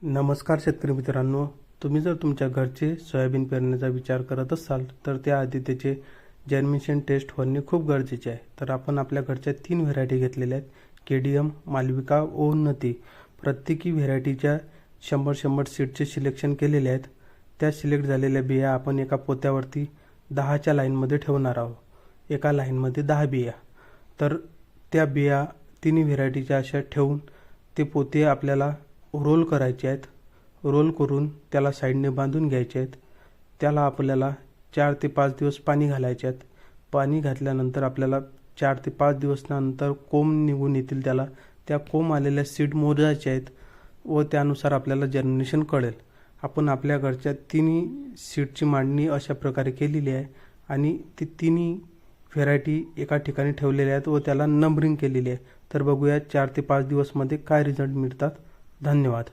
नमस्कार शेतकरी मित्रांनो, तुम्ही जर तुमच्या घरचे सोयाबीन पेरण्याचा विचार करत असाल तर त्याआधी त्याचे जर्मिनेशन टेस्ट होणे खूप गरजेचे आहे. तर आपण आपल्या घरच्या 3 व्हेरायटी घेतलेल्या आहेत. केडीएम, मालविका व उन्नती. प्रत्येकी व्हेरायटीच्या 100-100 सीडचे सिलेक्शन केलेले आहेत. त्या सिलेक्ट झालेल्या बिया आपण एका पोत्यावरती 10च्या लाईनमध्ये ठेवणार आहोत. एका लाईनमध्ये 10 बिया. तर त्या बिया तिन्ही व्हेरायटीच्या अशा ठेवून ते पोते आपल्याला रोल करायचे आहेत. रोल करून त्याला साईडने बांधून घ्यायचे आहेत. त्याला आपल्याला 4 ते 5 दिवस पाणी घालायचे आहेत. पाणी घातल्यानंतर आपल्याला 4 ते 5 दिवसानंतर कोंब निघून येतील त्याला. त्या कोंब आलेल्या सीड मोजायच्या आहेत व त्यानुसार आपल्याला जर्मिनेशन कळेल. आपण आपल्या घरच्या तिन्ही सीडची मांडणी अशा प्रकारे केलेली आहे आणि ती तिन्ही व्हेरायटी एका ठिकाणी ठेवलेल्या आहेत व त्याला नंबरिंग केलेली आहे. तर बघूया 4 ते 5 दिवसमध्ये काय रिझल्ट मिळतात. धन्यवाद.